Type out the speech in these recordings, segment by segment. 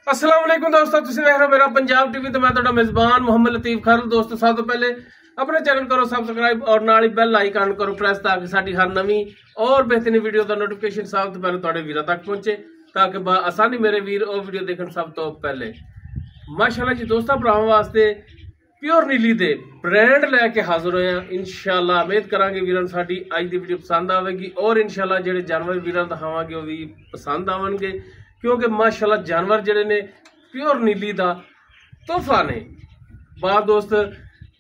अस्सलाम वालेकुम दोस्तों, तुसीं देख रहे हो मेरा पंजाब टीवी तो मैं तुहाडा मेजबान मोहम्मद लतीफ खान। दोस्तों सब तो पहले अपने चैनल करो सब्सक्राइब और नाल ही बेल आइकन करो प्रेस ताकि साडी हर नवी और बेहतरीन वीडियो का नोटिफिकेशन सब तो पहले तुहाडे वीरां तक पहुंचे ताकि आसानी मेरे वीर और वीडियो देखने सब तो पहले। माशाल्लाह जी दोस्तों भरावां वास्ते प्योर नीली दे ब्रांड लैके हाजिर होए हैं। इंशाल्लाह उम्मीद करांगे वीरां साडी अज दी वीडियो पसंद आवेगी और इंशाल्लाह जिहड़े जानवर वीरां दिखावांगे वो भी पसंद आवणगे, क्योंकि माशाल्लाह जानवर जिहड़े ने प्योर नीली दा तोहफा ने। बात दोस्त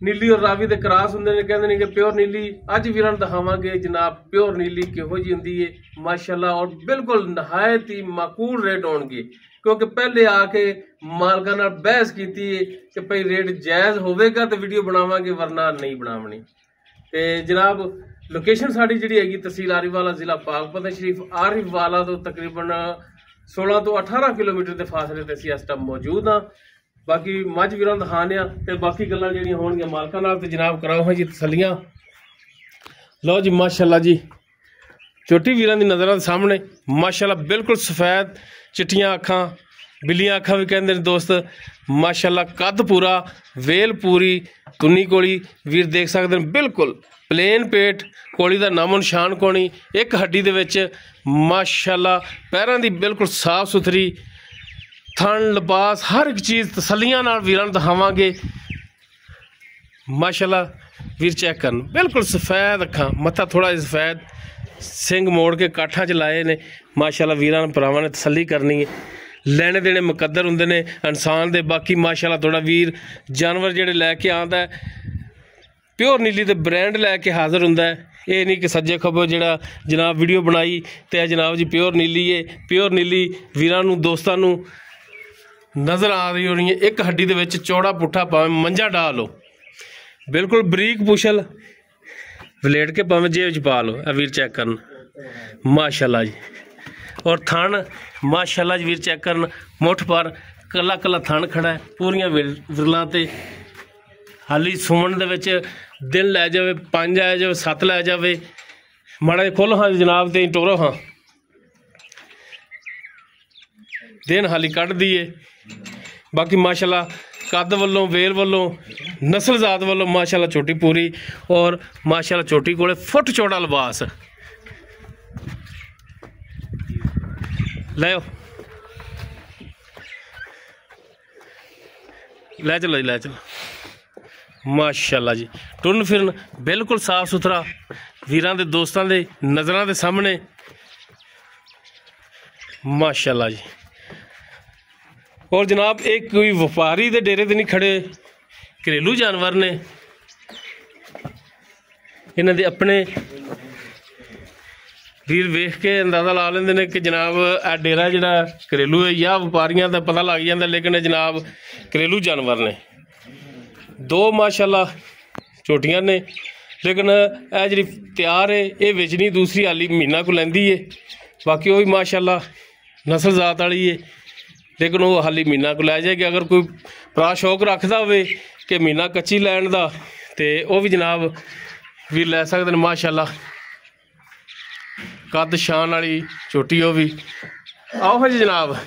नीली और रावी दे क्रॉस हुंदे ने, कहंदे ने कि प्योर नीली अज वीरां दिखावांगे जनाब प्योर नीली किहो जी हुंदी है माशाल्लाह, और बिल्कुल नहायत ही माकूल रेट होणगे, क्योंकि पहले आके मालकां नाल बहस कीती है कि भाई रेट जायज़ होवेगा तो वीडियो बनावांगे वरना नहीं बनावनी। ते जनाब लोकेशन साडी जिहड़ी हैगी तहसील आरिफवाला जिला पाकपत शरीफ। आरिफवाला तो तकरीबन 16 तो 18 किलोमीटर के फासले ते असीं इस टाइम मौजूद हाँ। बाकी मझ वीरां दिखाने ते बाकी गल्लां जिहड़ियां होणगीਆਂ मालकां नाल ते जनाब कराओ हाँ जी तसल्लियां। लो जी माशाल्लाह जी छोटी वीरां दी नज़रां दे सामने माशाल्लाह बिल्कुल सफेद चिट्टियां अखां, बिल्लियां अखां भी कहंदे ने दोस्त। माशाल्लाह कद पूरा, वेल पूरी, तुन्नी कोली वीर देख सकते हैं, बिल्कुल प्लेन पेट, कोली दा नामो निशान कोनी, एक हड्डी दे विच माशाल्लाह पैरां दी बिल्कुल साफ सुथरी, थन लिबास हर एक चीज़ तसल्लियां नाल वीरां नूं दिखावांगे। माशाल्लाह वीर चेक करन, बिल्कुल सफेद अखां, मत्था थोड़ा जिहा सफेद, सिंग मोड़ के काठा च लाए ने। माशाल्लाह वीरां भरावां ने तसल्ली करनी है, लैने देने मुकद्दर हुंदे ने इंसान दे। बाकी माशाल्लाह थोड़ा वीर जानवर जिहड़े लैके आंदा है प्योर नीली दे ब्रांड लैके हाजिर हुंदा है। ये नहीं कि सज्जे खब्बे जिहड़ा जनाब वीडियो बनाई ते जनाब जी प्योर नीली है। प्योर नीली वीरां नूं दोस्तां नूं नज़र आ रही होनी है, एक हड्डी दे विच चौड़ा पुट्ठा भावें मंझा डाल लो, बिल्कुल बरीक पुछल वलेट के भावें जेब च पा लो। वीर चेक करन माशाल्लाह जी, और थन माशाल्लाह जी वीर चेक करन, मुठ पर कला कला थन खड़ा है, पूरियां विरलां ते हाली सुमन दे विच दिन लै जावे, 5 आ जावे, 7 लै जावे। माड़ा जिहा खोलो हाँ जनाब ते टोरो हाँ, दिन हाली कढ़ दिए। बाकी माशाल्लाह कद वल्लों, वेल वल्लों, नस्ल जात वल्लों माशाल्लाह छोटी पूरी, और माशाल्लाह छोटी कोले फुट चौड़ा लिबास। लै लै चलो जी, लै चलो माशाल्लाह जी। टुरन फिरन बिल्कुल साफ सुथरा वीरां दे दोस्तां दे नज़रां दे सामने माशाल्लाह जी। और जनाब एक कोई व्यापारी दे डेरे ते नहीं खड़े, घरेलू जानवर ने, इन्हां दे अपने वीर वेख के अंदाजा ला लेंदे ने कि जनाब आ डेरा जिहड़ा घरेलू है या व्यापारियां दा पता लग जांदा, लेकिन जनाब घरेलू जानवर ने। दो माशाल्लाह छोटियां ने, लेकिन ए जिहड़ी तैयार है ये बेचनी, दूसरी हाली महीना को लैंदी है। बाकी वो भी माशाल्लाह नस्ल जात वाली है, लेकिन वो हाली महीना को लै जाएगी। अगर कोई भरा शौक रखता हो कि महीना कच्ची लैन का तो वह भी जनाब वीर लै सकते हैं। माशाल्लाह कद शान वाली छोटी हो भी। आओ हाँ जी जनाब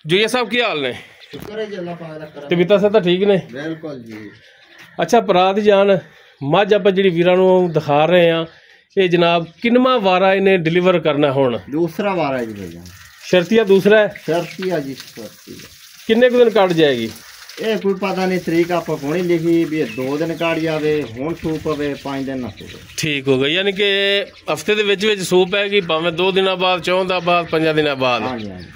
जो ये सब की हाल ने तबीयत से तो ठीक ने बिल्कुल जी। अच्छा भरा दी जान मझ आप जी वीरां नूं दिखा रहे हैं, ये जनाब किनवा वारा इन्हें डिलीवर करना हुण? दूसरा वारा जी भैया। शर्तिया दूसरा है? शर्तिया जी शर्तिया। किन्ने दिन कट जाएगी? ये कोई पता नहीं, तरीक आप होनी लिखी भी 2 दिन काट जावे, हुण सूप पवे 5 दिन ना सूप। ठीक हो गई, यानी कि हफ्ते दे विच सूप हैगी, भावें 2 दिन बाद, 4 दिन बाद, 5 दिन बाद। हाँ जी हाँ जी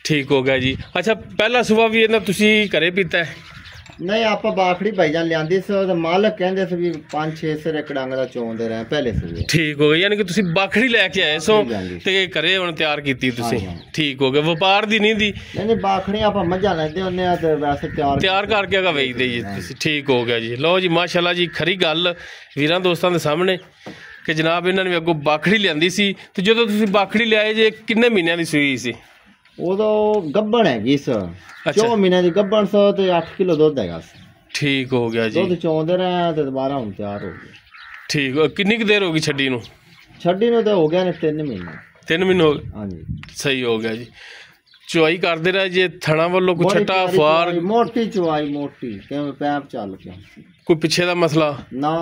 ठीक हो गया जी। अच्छा पहला सुबह भी इन्हें तुसी घरे पीता है? नहीं आप बाखड़ी भाईजान लियांदी सी, मालक कहंदे सी भी 5-6 सिर एक डंग दा चोंदे रहे पहले से। ठीक हो गया, यानी कि तुसी बाखड़ी लेके आए सो ते घरे हुण तैयार कीती तुसी। ठीक हो गया, व्यापार दी नहीं दी? नहीं बाखड़ी आप मझां लैंदे हुंदे आ ते वैसे तैयार करके अगा वेचदे जी तुसी। ठीक हो गया जी। लो जी माशाल्लाह जी खरी गल वीरां दोस्तां दे सामने कि जनाब इन्हां ने अगों बाखड़ी लियांदी सी, ते जदों तुसी बाखड़ी लिआए जे किन्ने महीनਿਆਂ दी सूई सी? उदों गब्बण हैगी स, 4 महीने दी गब्बण स ते 8 किलो दुध हैगा। ठीक हो गया जी। दुध चोंदे रहे ते दोबारा हुण तैयार हो गया। ठीक हो, कितनी देर होगी छड्डी नूं? छड्डी नूं ते हो गया ने 3 महीने। 3 महीने हो गए? हाँ जी सही हो गया जी। ਚੁਆਈ ਕਰਦੇ ਰਹੇ ਜੇ ਥਣਾ ਵੱਲੋਂ ਕੋਈ ਛੱਟਾ ਫਾਰ ਮੋਟੀ ਚੁਆਈ ਮੋਟੀ ਕਿਵੇਂ ਪੈਪ ਚੱਲ ਕੇ ਕੋਈ ਪਿੱਛੇ ਦਾ ਮਸਲਾ ਨਾ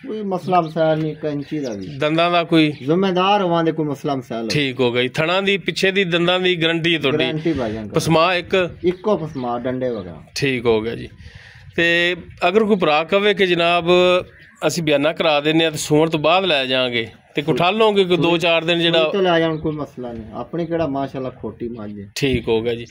ਕੋਈ ਮਸਲਾ ਮਸਾਇਲ ਨਹੀਂ ਕੰਚੀ ਦਾ ਵੀ ਦੰਦਾਂ ਦਾ ਕੋਈ ਜ਼ਿੰਮੇਦਾਰ ਹੋਵਾਂ ਦੇ ਕੋਈ ਮਸਲਾ ਮਸਾਇਲ ਠੀਕ ਹੋ ਗਈ ਥਣਾ ਦੀ ਪਿੱਛੇ ਦੀ ਦੰਦਾਂ ਦੀ ਗਰੰਟੀ ਤੁਹਾਡੀ ਗਰੰਟੀ ਭਾਜਾਂ ਪਸਮਾ ਇੱਕੋ ਪਸਮਾ ਡੰਡੇ ਵਗਾ ਠੀਕ ਹੋ ਗਿਆ ਜੀ ਤੇ ਅਗਰ ਕੋਈ ਭਰਾ ਕਵੇ ਕਿ ਜਨਾਬ ਅਸੀਂ ਬਿਆਨਾ ਕਰਾ ਦਿੰਦੇ ਆ ਤੇ ਸੂਣ ਤੋਂ ਬਾਅਦ ਲੈ ਜਾਾਂਗੇ ਤੇ ਕੋ ਠੱਲ ਲਓਗੇ ਕੋਈ 2-4 ਦਿਨ ਜਿਹੜਾ ਤੋਂ ਲੈ ਜਾਣ ਕੋਈ ਮਸਲਾ ਨਹੀਂ ਆਪਣੀ ਕਿਹੜਾ ਮਾਸ਼ਾਅੱਲਾ ਖੋਟੀ ਮੱਝ ਹੈ ਠੀਕ ਹੋ ਗਿਆ ਜੀ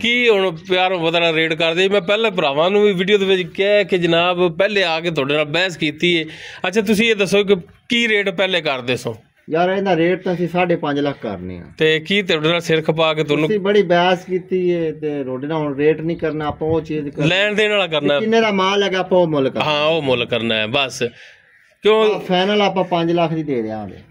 ਕੀ ਹੁਣ ਪਿਆਰ ਵਧਣਾ ਰੇਟ ਕਰਦੇ ਮੈਂ ਪਹਿਲੇ ਭਰਾਵਾਂ ਨੂੰ ਵੀ ਵੀਡੀਓ ਦੇ ਵਿੱਚ ਕਿਹਾ ਕਿ ਜਨਾਬ ਪਹਿਲੇ ਆ ਕੇ ਤੁਹਾਡੇ ਨਾਲ ਬਹਿਸ ਕੀਤੀ ਹੈ ਅੱਛਾ ਤੁਸੀਂ ਇਹ ਦੱਸੋ ਕਿ ਕੀ ਰੇਟ ਪਹਿਲੇ ਕਰਦੇ ਸੋ ਯਾਰ ਇਹਦਾ ਰੇਟ ਤਾਂ ਅਸੀਂ 5.5 ਲੱਖ ਕਰਨੇ ਆ ਤੇ ਕੀ ਤੁਹਾਡੇ ਨਾਲ ਸਿਰ ਖਪਾ ਕੇ ਤੁਹਾਨੂੰ ਅਸੀਂ ਬੜੀ ਬਹਿਸ ਕੀਤੀ ਹੈ ਤੇ ਰੋਡੇ ਨਾਲ ਹੁਣ ਰੇਟ ਨਹੀਂ ਕਰਨਾ ਆਪਾਂ ਉਹ ਚੀਜ਼ ਲੈਣ ਦੇਣ ਵਾਲਾ ਕਰਨਾ ਕਿੰਨੇ ਦਾ ਮਾਲ ਹੈਗਾ ਆਪਾਂ ਉਹ ਮੁੱਲ ਕਰਨਾ ਹਾਂ ਉਹ ਮੁੱਲ ਕਰਨਾ ਹੈ ਬਸ ਕਿਉਂ ਫਾਈਨਲ ਆਪਾਂ 5 ਲੱਖ ਦੀ ਦੇ ਦਿਆਂਗੇ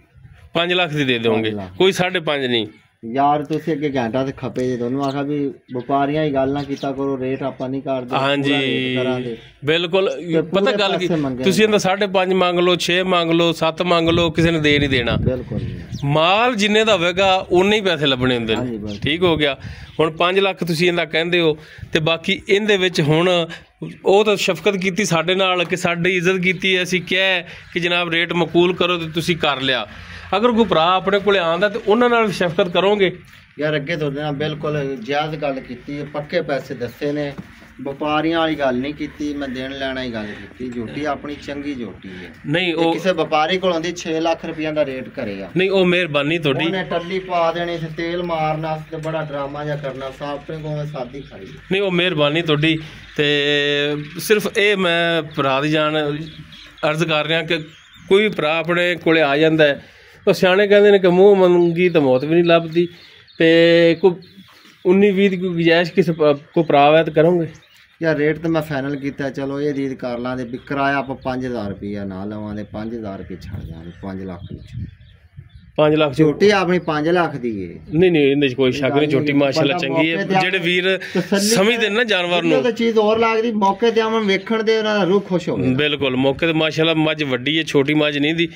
5 ਲੱਖ ਦੀ ਦੇ ਦੋਗੇ ਕੋਈ 5.5 ਨਹੀਂ ਯਾਰ ਤੁਸੀਂ ਅੱਗੇ ਘੰਟਾ ਤੇ ਖਪੇ ਜੇ ਤੁਹਾਨੂੰ ਆਖਾ ਵੀ ਵਪਾਰੀਆਂ ਹੀ ਗੱਲ ਨਾ ਕੀਤਾ ਕਰੋ ਰੇਟ ਆਪਾਂ ਨਹੀਂ ਕਰਦੇ ਹਾਂਜੀ ਬਿਲਕੁਲ ਪਤਾ ਗੱਲ ਕੀ ਤੁਸੀਂ ਇਹਦਾ 5.5 ਮੰਗ ਲਓ 6 ਮੰਗ ਲਓ 7 ਮੰਗ ਲਓ ਕਿਸੇ ਨੇ ਦੇ ਨਹੀਂ ਦੇਣਾ ਬਿਲਕੁਲ ਮਾਲ ਜਿੰਨੇ ਦਾ ਹੋਵੇਗਾ ਉਨੇ ਹੀ ਪੈਸੇ ਲੱਭਣੇ ਹੁੰਦੇ ਨੇ ਠੀਕ ਹੋ ਗਿਆ ਹੁਣ 5 ਲੱਖ ਤੁਸੀਂ ਇਹਦਾ ਕਹਿੰਦੇ ਹੋ ਤੇ ਬਾਕੀ ਇਹਦੇ ਵਿੱਚ ਹੁਣ ਉਹ ਤਾਂ ਸ਼ਫਕਤ ਕੀਤੀ ਸਾਡੇ ਨਾਲ ਕਿ ਸਾਡੀ ਇੱਜ਼ਤ ਕੀਤੀ ਅਸੀਂ ਕਿਹਾ ਕਿ ਜਨਾਬ ਰੇਟ ਮਕਬੂਲ ਕਰੋ ਤੇ ਤੁਸੀਂ ਕਰ ਲਿਆ ਅਗਰ ਕੋਈ ਭਰਾ ਆਪਣੇ ਕੋਲੇ ਆਉਂਦਾ ਤੇ ਉਹਨਾਂ ਨਾਲ ਸ਼ਫਕਤ ਕਰੋਗੇ ਯਾਰ ਅੱਗੇ ਤੁਹਾਡੇ ਨਾਲ ਬਿਲਕੁਲ ਜਾਇਜ਼ ਗੱਲ ਕੀਤੀ ਪੱਕੇ ਪੈਸੇ ਦੱਸੇ ਨੇ ਵਪਾਰੀਆਂ ਵਾਲੀ ਗੱਲ ਨਹੀਂ ਕੀਤੀ ਮੈਂ ਦੇਣ ਲੈਣਾ ਹੀ ਗੱਲ ਕੀਤੀ ਝੋਟੀ ਆਪਣੀ ਚੰਗੀ ਝੋਟੀ ਹੈ ਨਹੀਂ ਉਹ ਕਿਸੇ ਵਪਾਰੀ ਕੋਲ ਆਉਂਦੀ 6 ਲੱਖ ਰੁਪਈਆ ਦਾ ਰੇਟ ਕਰੇਗਾ ਨਹੀਂ ਉਹ ਮਿਹਰਬਾਨੀ ਤੁਹਾਡੀ ਉਹਨੇ ਟੱਲੀ ਪਾ ਦੇਣੀ ਸੀ ਤੇਲ ਮਾਰਨਾ ਤੇ ਬੜਾ ਡਰਾਮਾ ਜਿਹਾ ਕਰਨਾ ਸਾਫਟੇ ਕੋਵੇਂ ਸਾਦੀ ਖਾਈ ਨਹੀਂ ਉਹ ਮਿਹਰਬਾਨੀ ਤੁਹਾਡੀ ਤੇ ਸਿਰਫ ਇਹ ਮੈਂ ਭਰਾ ਦੀ ਜਾਨ ਅਰਜ਼ ਕਰ ਰਿਹਾ ਕਿ ਕੋਈ ਭਰਾ ਆਪਣੇ ਕੋਲੇ ਆ ਜਾਂਦਾ ਹੈ ਉਹ ਸਿਆਣੇ ਕਹਿੰਦੇ ਨੇ ਕਿ ਮੂੰਹ ਮੰਗੀ ਤਾਂ ਮੌਤ ਵੀ ਨਹੀਂ ਲੱਭਦੀ ਤੇ ਕੋਈ 19-20 ਦੀ ਕੋਈ ਗੁੰਜਾਇਸ਼ ਕਿਸੇ ਕੋਈ ਭਰਾ ਹੈ ਤਾਂ ਕਰੋਗੇ ਯਾਰ ਰੇਟ ਤਾਂ ਮੈਂ ਫਾਈਨਲ ਕੀਤਾ ਚਲੋ ਇਹ ਰੀਡ ਕਰ ਲਾਂਦੇ ਵੀ ਕਿਰਾਇਆ ਆਪਾਂ 5000 ਰੁਪਈਆ ਨਾ ਲਵਾਂਦੇ 5000 ਰੁਪਏ ਛੱਡ ਜਾਵਾਂਗੇ 5 ਲੱਖ ਵਿੱਚ 5 ਲੱਖ ਝੋਟੀ ਆਪਣੀ 5 ਲੱਖ ਦੀ ਹੈ ਨਹੀਂ ਇਹਦੇ ਚ ਕੋਈ ਸ਼ੱਕ ਨਹੀਂ ਝੋਟੀ ਮਾਸ਼ਾਅੱਲਾ ਚੰਗੀ ਹੈ ਜਿਹੜੇ ਵੀਰ ਸਮਝਦੇ ਨੇ ਨਾ ਜਾਨਵਰ ਨੂੰ ਉਹ ਚੀਜ਼ ਹੋਰ ਲੱਗਦੀ ਮੌਕੇ ਤੇ ਆਵਣ ਵੇਖਣ ਦੇ ਉਹਨਾਂ ਦਾ ਰੂਹ ਖੁਸ਼ ਹੋ ਗਿਆ ਬਿਲਕੁਲ ਮੌਕੇ ਤੇ ਮਾਸ਼ਾਅੱਲਾ ਮੱਝ ਵੱਡੀ ਹੈ ਛੋਟੀ ਮੱਝ ਨਹੀਂ ਦੀ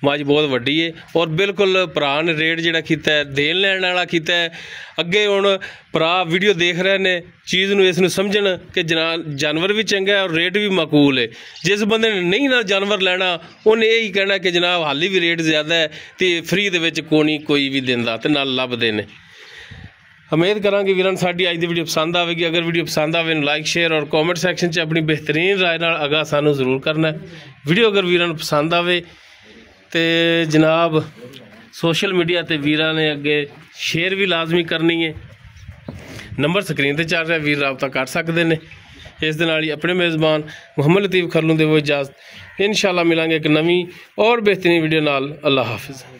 ਮੱਝ ਬਹੁਤ ਵੱਡੀ ਹੈ ਔਰ ਬਿਲਕੁਲ ਭਰਾ ਨੇ ਰੇਟ ਜਿਹੜਾ ਕੀਤਾ ਹੈ ਦੇਣ ਲੈਣ ਵਾਲਾ ਕੀਤਾ ਹੈ ਅੱਗੇ ਹੁਣ ਭਰਾ ਵੀਡੀਓ ਦੇਖ ਰਹੇ ਨੇ ਚੀਜ਼ ਨੂੰ ਇਸ ਨੂੰ ਸਮਝਣ ਕਿ ਜਾਨਵਰ ਵੀ ਚੰਗਾ ਔਰ ਰੇਟ ਵੀ ਮਾਕੂਲ ਹੈ ਜਿਸ ਬੰਦੇ ਨੇ ਨਹੀਂ ਨਾ ਜਾਨਵਰ ਲੈਣਾ ਉਹਨੇ ਇਹੀ ਕਹਿਣਾ ਕਿ ਜਨਾਬ ਹਾਲੀ ਵੀ ਰੇਟ ਜ਼ਿਆਦਾ ਹੈ ਤੇ ਫ੍ਰੀ ਦੇ ਵਿੱਚ ਕੋਈ ਵੀ ਦਿੰਦਾ ਤੇ ਨਾਲ ਲੱਭਦੇ ਨੇ ਉਮੀਦ ਕਰਾਂਗੇ ਵੀਰਾਂ ਨੂੰ ਸਾਡੀ ਅੱਜ ਦੀ ਵੀਡੀਓ ਪਸੰਦ ਆਵੇਗੀ ਅਗਰ ਵੀਡੀਓ ਪਸੰਦ ਆਵੇ ਨੂੰ ਲਾਈਕ ਸ਼ੇਅਰ ਔਰ ਕਮੈਂਟ ਸੈਕਸ਼ਨ 'ਚ ਆਪਣੀ ਬਿਹਤਰੀਨ ਰਾਏ ਨਾਲ ਅਗਾਹ ਸਾਨੂੰ ਜ਼ਰੂਰ ਕਰਨਾ ਵੀਡੀਓ ਅਗਰ ਵੀਰਾਂ ਨੂੰ ਪਸੰਦ ਆਵੇ ਤੇ ਜਨਾਬ ਸੋਸ਼ਲ ਮੀਡੀਆ ਤੇ ਵੀਰਾਂ ਨੇ ਅੱਗੇ ਸ਼ੇਅਰ ਵੀ ਲਾਜ਼ਮੀ ਕਰਨੀ ਹੈ ਨੰਬਰ ਸਕਰੀਨ ਤੇ ਚੱਲ ਰਿਹਾ ਵੀਰ ਰਾਬਤਾ ਕਰ ਸਕਦੇ ਨੇ ਇਸ ਦੇ ਨਾਲ ਹੀ ਆਪਣੇ ਮੇਜ਼ਬਾਨ ਮੁਹੰਮਦ ਲਤੀਫ ਖਰਲੂ ਦੇ ਦਿਓ ਇਜਾਜ਼ਤ इंशाअल्लाह मिलांगे एक नवी और बेहतरीन वीडियो नाल अल्लाह हाफिज़।